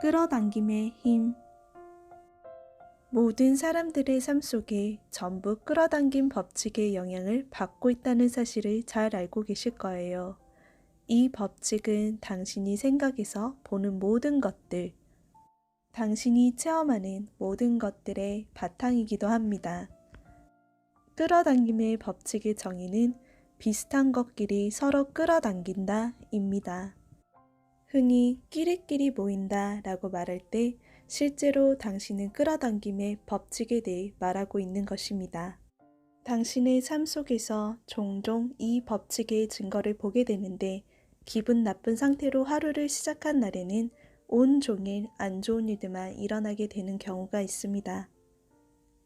끌어당김의 힘. 모든 사람들의 삶 속에 전부 끌어당김 법칙의 영향을 받고 있다는 사실을 잘 알고 계실 거예요. 이 법칙은 당신이 생각해서 보는 모든 것들, 당신이 체험하는 모든 것들의 바탕이기도 합니다. 끌어당김의 법칙의 정의는 비슷한 것끼리 서로 끌어당긴다 입니다. 흔히 끼리끼리 모인다 라고 말할 때 실제로 당신은 끌어당김의 법칙에 대해 말하고 있는 것입니다. 당신의 삶 속에서 종종 이 법칙의 증거를 보게 되는데 기분 나쁜 상태로 하루를 시작한 날에는 온종일 안 좋은 일들만 일어나게 되는 경우가 있습니다.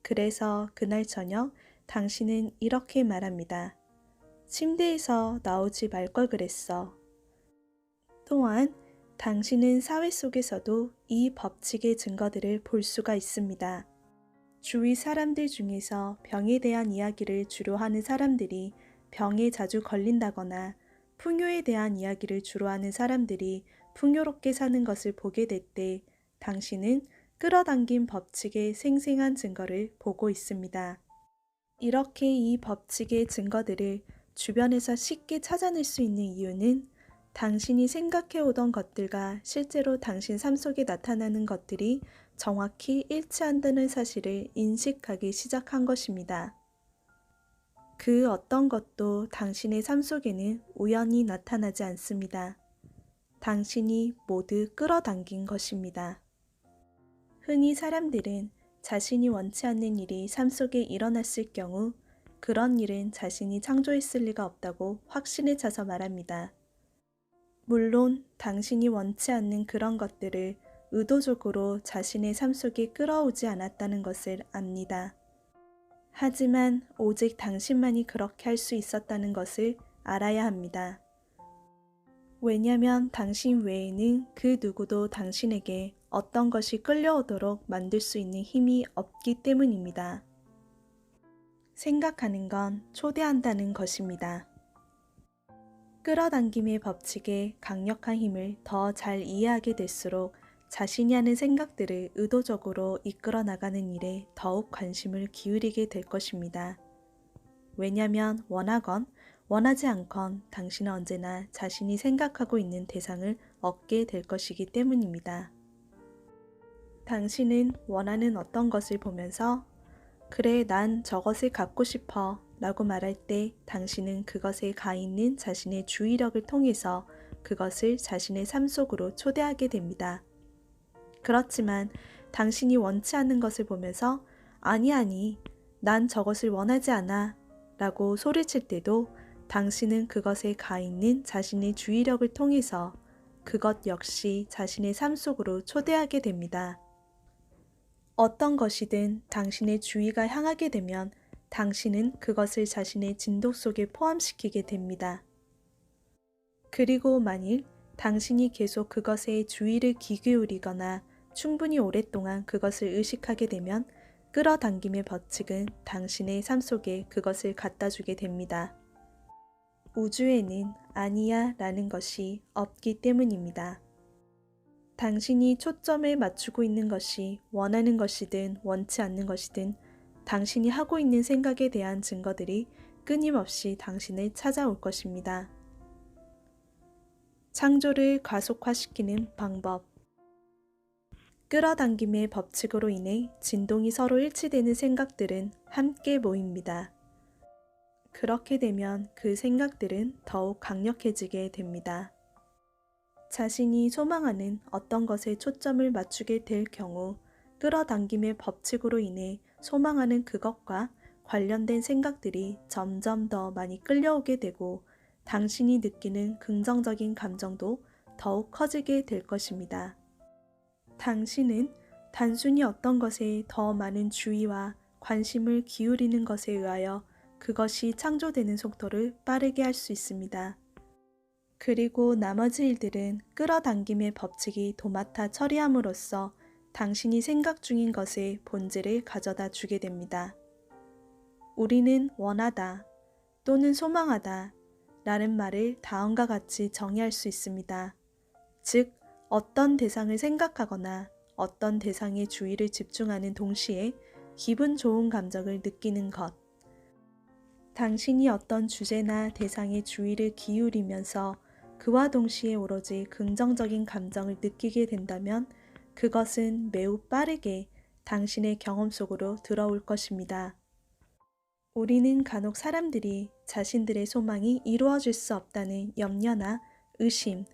그래서 그날 저녁 당신은 이렇게 말합니다. 침대에서 나오지 말 걸 그랬어. 또한 당신은 사회 속에서도 이 법칙의 증거들을 볼 수가 있습니다. 주위 사람들 중에서 병에 대한 이야기를 주로 하는 사람들이 병에 자주 걸린다거나 풍요에 대한 이야기를 주로 하는 사람들이 풍요롭게 사는 것을 보게 될 때 당신은 끌어당긴 법칙의 생생한 증거를 보고 있습니다. 이렇게 이 법칙의 증거들을 주변에서 쉽게 찾아낼 수 있는 이유는 당신이 생각해오던 것들과 실제로 당신 삶 속에 나타나는 것들이 정확히 일치한다는 사실을 인식하기 시작한 것입니다. 그 어떤 것도 당신의 삶 속에는 우연히 나타나지 않습니다. 당신이 모두 끌어당긴 것입니다. 흔히 사람들은 자신이 원치 않는 일이 삶 속에 일어났을 경우 그런 일은 자신이 창조했을 리가 없다고 확신에 차서 말합니다. 물론 당신이 원치 않는 그런 것들을 의도적으로 자신의 삶 속에 끌어오지 않았다는 것을 압니다. 하지만 오직 당신만이 그렇게 할 수 있었다는 것을 알아야 합니다. 왜냐하면 당신 외에는 그 누구도 당신에게 어떤 것이 끌려오도록 만들 수 있는 힘이 없기 때문입니다. 생각하는 건 초대한다는 것입니다. 끌어당김의 법칙의 강력한 힘을 더 잘 이해하게 될수록 자신이 하는 생각들을 의도적으로 이끌어 나가는 일에 더욱 관심을 기울이게 될 것입니다. 왜냐하면 원하건 원하지 않건 당신은 언제나 자신이 생각하고 있는 대상을 얻게 될 것이기 때문입니다. 당신은 원하는 어떤 것을 보면서 그래, 난 저것을 갖고 싶어 라고 말할 때 당신은 그것에 가 있는 자신의 주의력을 통해서 그것을 자신의 삶 속으로 초대하게 됩니다. 그렇지만 당신이 원치 않는 것을 보면서 아니, 난 저것을 원하지 않아 라고 소리칠 때도 당신은 그것에 가 있는 자신의 주의력을 통해서 그것 역시 자신의 삶 속으로 초대하게 됩니다. 어떤 것이든 당신의 주의가 향하게 되면 당신은 그것을 자신의 진도 속에 포함시키게 됩니다. 그리고 만일 당신이 계속 그것에 주의를 기울이거나 충분히 오랫동안 그것을 의식하게 되면 끌어당김의 법칙은 당신의 삶 속에 그것을 갖다 주게 됩니다. 우주에는 아니야 라는 것이 없기 때문입니다. 당신이 초점을 맞추고 있는 것이 원하는 것이든 원치 않는 것이든 당신이 하고 있는 생각에 대한 증거들이 끊임없이 당신을 찾아올 것입니다. 창조를 가속화시키는 방법. 끌어당김의 법칙으로 인해 진동이 서로 일치되는 생각들은 함께 모입니다. 그렇게 되면 그 생각들은 더욱 강력해지게 됩니다. 자신이 소망하는 어떤 것에 초점을 맞추게 될 경우 끌어당김의 법칙으로 인해 소망하는 그것과 관련된 생각들이 점점 더 많이 끌려오게 되고 당신이 느끼는 긍정적인 감정도 더욱 커지게 될 것입니다. 당신은 단순히 어떤 것에 더 많은 주의와 관심을 기울이는 것에 의하여 그것이 창조되는 속도를 빠르게 할 수 있습니다. 그리고 나머지 일들은 끌어당김의 법칙이 도맡아 처리함으로써 당신이 생각 중인 것의 본질을 가져다 주게 됩니다. 우리는 원하다 또는 소망하다 라는 말을 다음과 같이 정의할 수 있습니다. 즉, 어떤 대상을 생각하거나 어떤 대상에 주의를 집중하는 동시에 기분 좋은 감정을 느끼는 것. 당신이 어떤 주제나 대상에 주의를 기울이면서 그와 동시에 오로지 긍정적인 감정을 느끼게 된다면 그것은 매우 빠르게 당신의 경험 속으로 들어올 것입니다. 우리는 간혹 사람들이 자신들의 소망이 이루어질 수 없다는 염려나 의심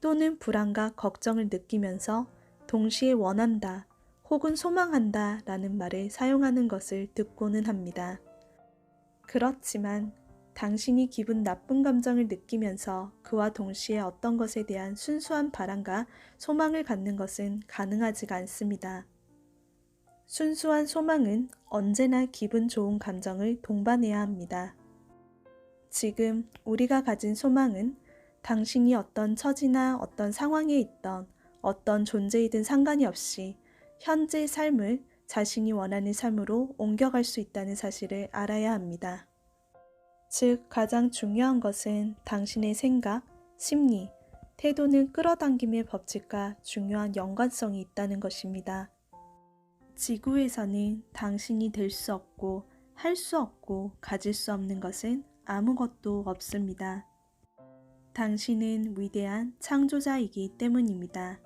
또는 불안과 걱정을 느끼면서 동시에 원한다 혹은 소망한다 라는 말을 사용하는 것을 듣고는 합니다. 그렇지만 당신이 기분 나쁜 감정을 느끼면서 그와 동시에 어떤 것에 대한 순수한 바람과 소망을 갖는 것은 가능하지가 않습니다. 순수한 소망은 언제나 기분 좋은 감정을 동반해야 합니다. 지금 우리가 가진 소망은 당신이 어떤 처지나 어떤 상황에 있던 어떤 존재이든 상관이 없이 현재의 삶을 자신이 원하는 삶으로 옮겨갈 수 있다는 사실을 알아야 합니다. 즉, 가장 중요한 것은 당신의 생각, 심리, 태도는 끌어당김의 법칙과 중요한 연관성이 있다는 것입니다. 지구에서는 당신이 될 수 없고 할 수 없고 가질 수 없는 것은 아무것도 없습니다. 당신은 위대한 창조자이기 때문입니다.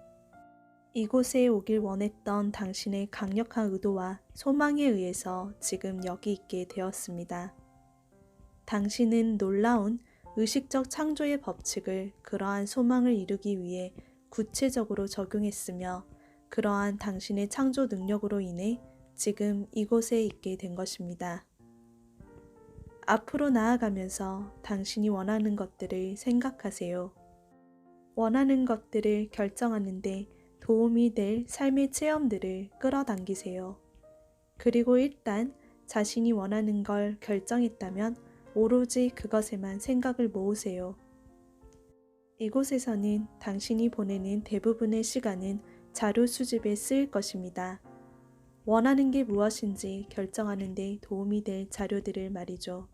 이곳에 오길 원했던 당신의 강력한 의도와 소망에 의해서 지금 여기 있게 되었습니다. 당신은 놀라운 의식적 창조의 법칙을 그러한 소망을 이루기 위해 구체적으로 적용했으며 그러한 당신의 창조 능력으로 인해 지금 이곳에 있게 된 것입니다. 앞으로 나아가면서 당신이 원하는 것들을 생각하세요. 원하는 것들을 결정하는데 도움이 될 삶의 체험들을 끌어당기세요. 그리고 일단 자신이 원하는 걸 결정했다면 오로지 그것에만 생각을 모으세요. 이곳에서는 당신이 보내는 대부분의 시간은 자료 수집에 쓰일 것입니다. 원하는 게 무엇인지 결정하는 데 도움이 될 자료들을 말이죠.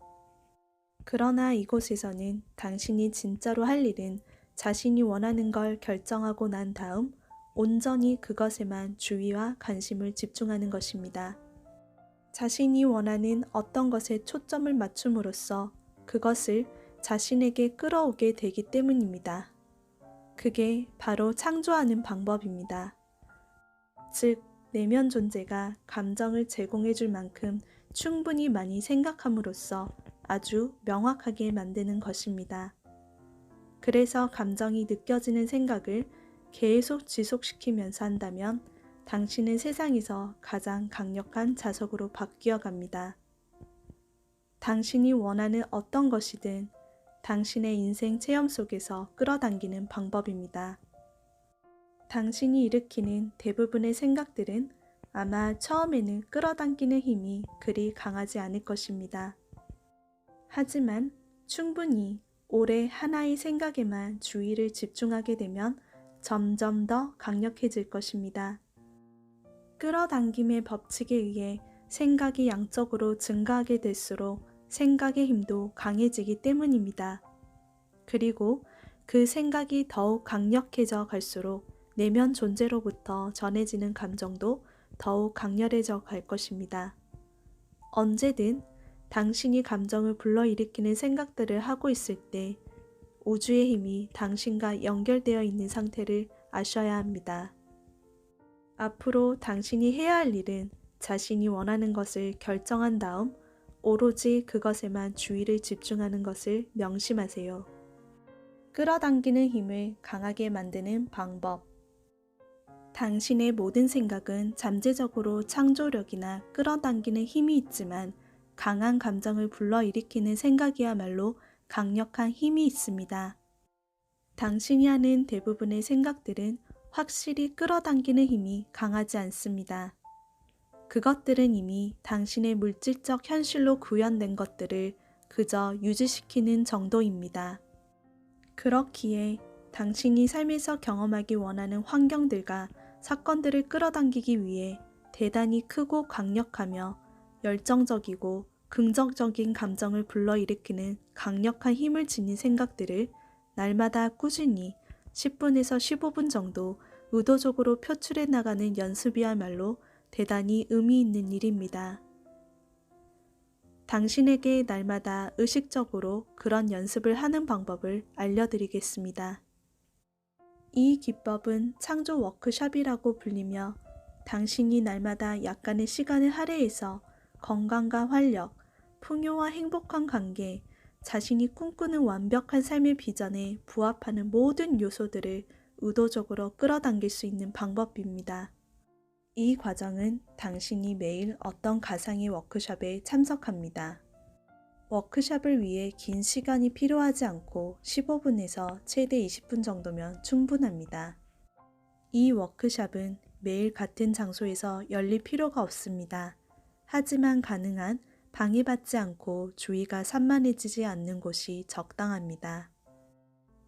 그러나 이곳에서는 당신이 진짜로 할 일은 자신이 원하는 걸 결정하고 난 다음 온전히 그것에만 주의와 관심을 집중하는 것입니다. 자신이 원하는 어떤 것에 초점을 맞춤으로써 그것을 자신에게 끌어오게 되기 때문입니다. 그게 바로 창조하는 방법입니다. 즉, 내면 존재가 감정을 제공해 줄 만큼 충분히 많이 생각함으로써 아주 명확하게 만드는 것입니다. 그래서 감정이 느껴지는 생각을 계속 지속시키면서 한다면 당신은 세상에서 가장 강력한 자석으로 바뀌어 갑니다. 당신이 원하는 어떤 것이든 당신의 인생 체험 속에서 끌어당기는 방법입니다. 당신이 일으키는 대부분의 생각들은 아마 처음에는 끌어당기는 힘이 그리 강하지 않을 것입니다. 하지만 충분히 오래 하나의 생각에만 주의를 집중하게 되면 점점 더 강력해질 것입니다. 끌어당김의 법칙에 의해 생각이 양적으로 증가하게 될수록 생각의 힘도 강해지기 때문입니다. 그리고 그 생각이 더욱 강력해져 갈수록 내면 존재로부터 전해지는 감정도 더욱 강렬해져 갈 것입니다. 언제든 당신이 감정을 불러일으키는 생각들을 하고 있을 때 우주의 힘이 당신과 연결되어 있는 상태를 아셔야 합니다. 앞으로 당신이 해야 할 일은 자신이 원하는 것을 결정한 다음 오로지 그것에만 주의를 집중하는 것을 명심하세요. 끌어당기는 힘을 강하게 만드는 방법. 당신의 모든 생각은 잠재적으로 창조력이나 끌어당기는 힘이 있지만 강한 감정을 불러일으키는 생각이야말로 강력한 힘이 있습니다. 당신이 하는 대부분의 생각들은 확실히 끌어당기는 힘이 강하지 않습니다. 그것들은 이미 당신의 물질적 현실로 구현된 것들을 그저 유지시키는 정도입니다. 그렇기에 당신이 삶에서 경험하기 원하는 환경들과 사건들을 끌어당기기 위해 대단히 크고 강력하며 열정적이고 긍정적인 감정을 불러일으키는 강력한 힘을 지닌 생각들을 날마다 꾸준히 10분에서 15분 정도 의도적으로 표출해 나가는 연습이야말로 대단히 의미 있는 일입니다. 당신에게 날마다 의식적으로 그런 연습을 하는 방법을 알려드리겠습니다. 이 기법은 창조 워크숍이라고 불리며 당신이 날마다 약간의 시간을 할애해서 건강과 활력, 풍요와 행복한 관계, 자신이 꿈꾸는 완벽한 삶의 비전에 부합하는 모든 요소들을 의도적으로 끌어당길 수 있는 방법입니다. 이 과정은 당신이 매일 어떤 가상의 워크숍에 참석합니다. 워크숍을 위해 긴 시간이 필요하지 않고 15분에서 최대 20분 정도면 충분합니다. 이 워크숍은 매일 같은 장소에서 열릴 필요가 없습니다. 하지만 가능한 방해받지 않고 주의가 산만해지지 않는 곳이 적당합니다.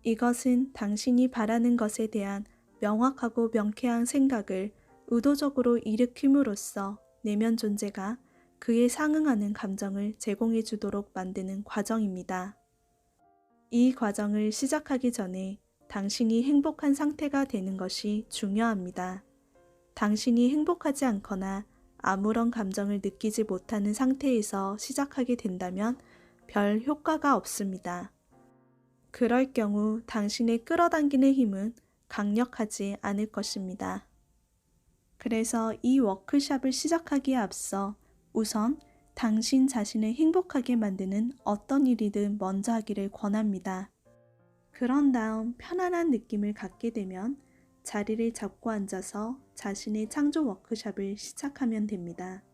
이것은 당신이 바라는 것에 대한 명확하고 명쾌한 생각을 의도적으로 일으킴으로써 내면 존재가 그에 상응하는 감정을 제공해 주도록 만드는 과정입니다. 이 과정을 시작하기 전에 당신이 행복한 상태가 되는 것이 중요합니다. 당신이 행복하지 않거나 아무런 감정을 느끼지 못하는 상태에서 시작하게 된다면 별 효과가 없습니다. 그럴 경우 당신의 끌어당기는 힘은 강력하지 않을 것입니다. 그래서 이 워크숍을 시작하기에 앞서 우선 당신 자신을 행복하게 만드는 어떤 일이든 먼저 하기를 권합니다. 그런 다음 편안한 느낌을 갖게 되면 자리를 잡고 앉아서 자신의 창조 워크숍을 시작하면 됩니다.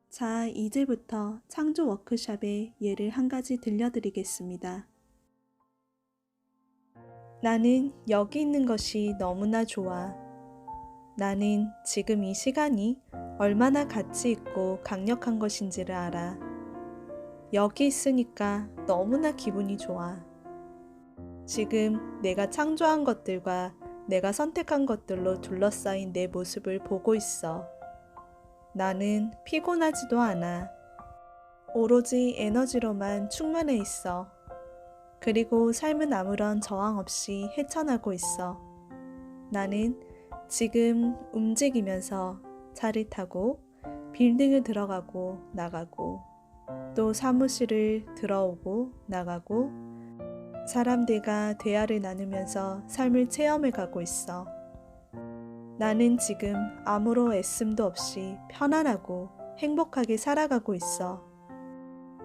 자, 이제부터 창조 워크숍의 예를 한 가지 들려드리겠습니다. 나는 여기 있는 것이 너무나 좋아. 나는 지금 이 시간이 얼마나 가치 있고 강력한 것인지를 알아. 여기 있으니까 너무나 기분이 좋아. 지금 내가 창조한 것들과 내가 선택한 것들로 둘러싸인 내 모습을 보고 있어. 나는 피곤하지도 않아. 오로지 에너지로만 충만해 있어. 그리고 삶은 아무런 저항 없이 헤쳐나고 있어. 나는 지금 움직이면서 차를 타고 빌딩을 들어가고 나가고 또 사무실을 들어오고 나가고 사람들과 대화를 나누면서 삶을 체험해 가고 있어. 나는 지금 아무런 애씀도 없이 편안하고 행복하게 살아가고 있어.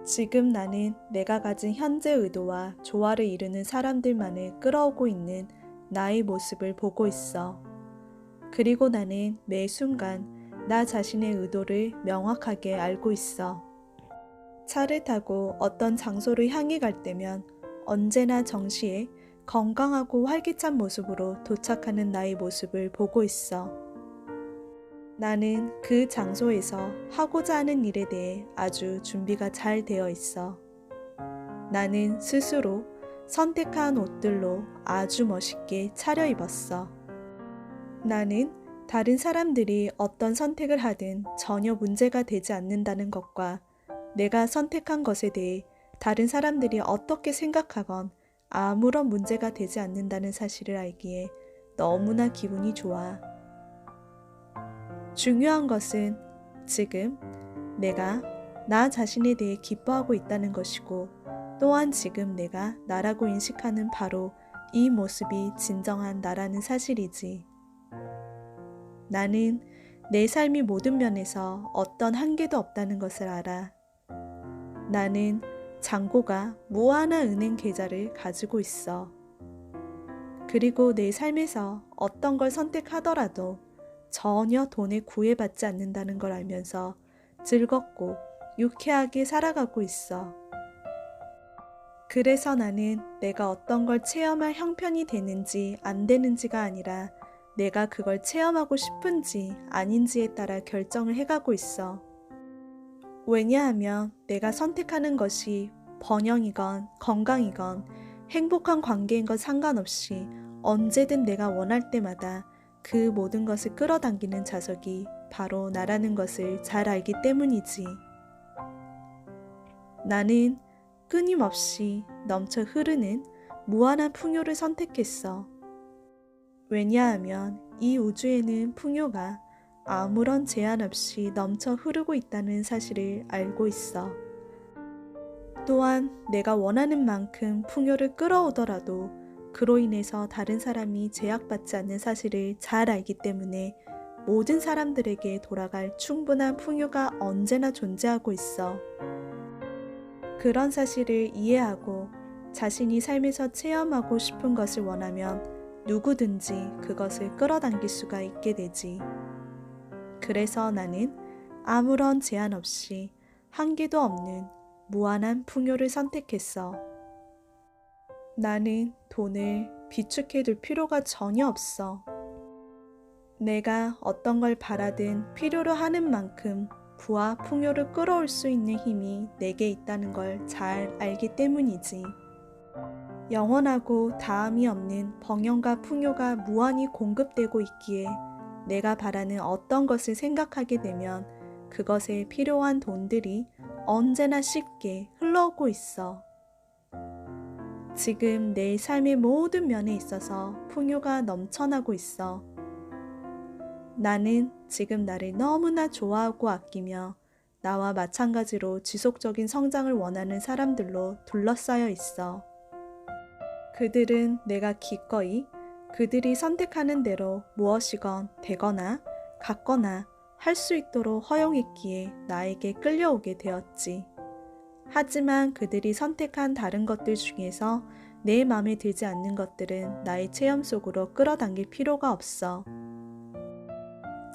지금 나는 내가 가진 현재 의도와 조화를 이루는 사람들만을 끌어오고 있는 나의 모습을 보고 있어. 그리고 나는 매 순간 나 자신의 의도를 명확하게 알고 있어. 차를 타고 어떤 장소를 향해 갈 때면 언제나 정시에 건강하고 활기찬 모습으로 도착하는 나의 모습을 보고 있어. 나는 그 장소에서 하고자 하는 일에 대해 아주 준비가 잘 되어 있어. 나는 스스로 선택한 옷들로 아주 멋있게 차려입었어. 나는 다른 사람들이 어떤 선택을 하든 전혀 문제가 되지 않는다는 것과 내가 선택한 것에 대해 다른 사람들이 어떻게 생각하건 아무런 문제가 되지 않는다는 사실을 알기에 너무나 기분이 좋아. 중요한 것은 지금 내가 나 자신에 대해 기뻐하고 있다는 것이고 또한 지금 내가 나라고 인식하는 바로 이 모습이 진정한 나라는 사실이지. 나는 내 삶이 모든 면에서 어떤 한계도 없다는 것을 알아. 나는 잔고가 무한한 은행 계좌를 가지고 있어. 그리고 내 삶에서 어떤 걸 선택하더라도 전혀 돈에 구애받지 않는다는 걸 알면서 즐겁고 유쾌하게 살아가고 있어. 그래서 나는 내가 어떤 걸 체험할 형편이 되는지 안 되는지가 아니라 내가 그걸 체험하고 싶은지 아닌지에 따라 결정을 해가고 있어. 왜냐하면 내가 선택하는 것이 번영이건 건강이건 행복한 관계인 건 상관없이 언제든 내가 원할 때마다 그 모든 것을 끌어당기는 자석이 바로 나라는 것을 잘 알기 때문이지. 나는 끊임없이 넘쳐 흐르는 무한한 풍요를 선택했어. 왜냐하면 이 우주에는 풍요가 아무런 제한 없이 넘쳐 흐르고 있다는 사실을 알고 있어. 또한 내가 원하는 만큼 풍요를 끌어오더라도 그로 인해서 다른 사람이 제약받지 않는 사실을 잘 알기 때문에 모든 사람들에게 돌아갈 충분한 풍요가 언제나 존재하고 있어. 그런 사실을 이해하고 자신이 삶에서 체험하고 싶은 것을 원하면 누구든지 그것을 끌어당길 수가 있게 되지. 그래서 나는 아무런 제한 없이 한계도 없는 무한한 풍요를 선택했어. 나는 돈을 비축해둘 필요가 전혀 없어. 내가 어떤 걸 바라든 필요로 하는 만큼 부와 풍요를 끌어올 수 있는 힘이 내게 있다는 걸 잘 알기 때문이지. 영원하고 다함이 없는 번영과 풍요가 무한히 공급되고 있기에 내가 바라는 어떤 것을 생각하게 되면 그것에 필요한 돈들이 언제나 쉽게 흘러오고 있어. 지금 내 삶의 모든 면에 있어서 풍요가 넘쳐나고 있어. 나는 지금 나를 너무나 좋아하고 아끼며 나와 마찬가지로 지속적인 성장을 원하는 사람들로 둘러싸여 있어. 그들은 내가 기꺼이 그들이 선택하는 대로 무엇이건 되거나 갖거나 할 수 있도록 허용했기에 나에게 끌려오게 되었지. 하지만 그들이 선택한 다른 것들 중에서 내 마음에 들지 않는 것들은 나의 체험 속으로 끌어당길 필요가 없어.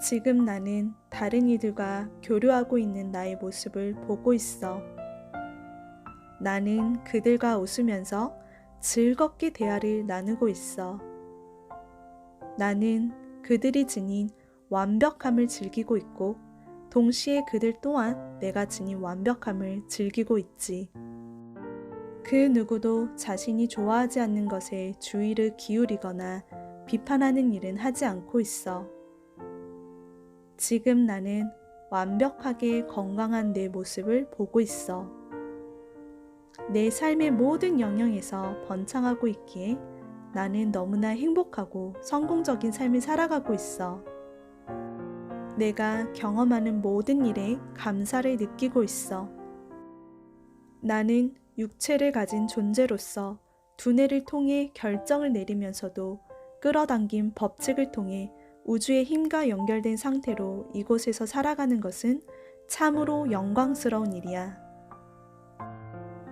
지금 나는 다른 이들과 교류하고 있는 나의 모습을 보고 있어. 나는 그들과 웃으면서 즐겁게 대화를 나누고 있어. 나는 그들이 지닌 완벽함을 즐기고 있고 동시에 그들 또한 내가 지닌 완벽함을 즐기고 있지. 그 누구도 자신이 좋아하지 않는 것에 주의를 기울이거나 비판하는 일은 하지 않고 있어. 지금 나는 완벽하게 건강한 내 모습을 보고 있어. 내 삶의 모든 영역에서 번창하고 있기에 나는 너무나 행복하고 성공적인 삶을 살아가고 있어. 내가 경험하는 모든 일에 감사를 느끼고 있어. 나는 육체를 가진 존재로서 두뇌를 통해 결정을 내리면서도 끌어당긴 법칙을 통해 우주의 힘과 연결된 상태로 이곳에서 살아가는 것은 참으로 영광스러운 일이야.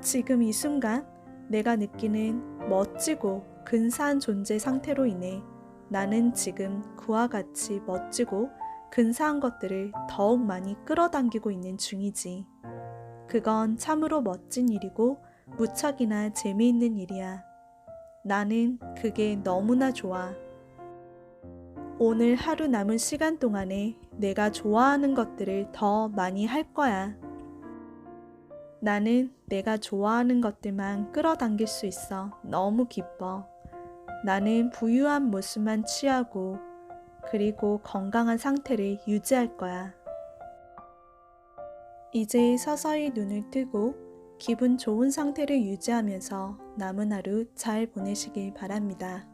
지금 이 순간 내가 느끼는 멋지고 근사한 존재 상태로 인해 나는 지금 그와 같이 멋지고 근사한 것들을 더욱 많이 끌어당기고 있는 중이지. 그건 참으로 멋진 일이고 무척이나 재미있는 일이야. 나는 그게 너무나 좋아. 오늘 하루 남은 시간 동안에 내가 좋아하는 것들을 더 많이 할 거야. 나는 내가 좋아하는 것들만 끌어당길 수 있어 너무 기뻐. 나는 부유한 모습만 취하고 그리고 건강한 상태를 유지할 거야. 이제 서서히 눈을 뜨고 기분 좋은 상태를 유지하면서 남은 하루 잘 보내시길 바랍니다.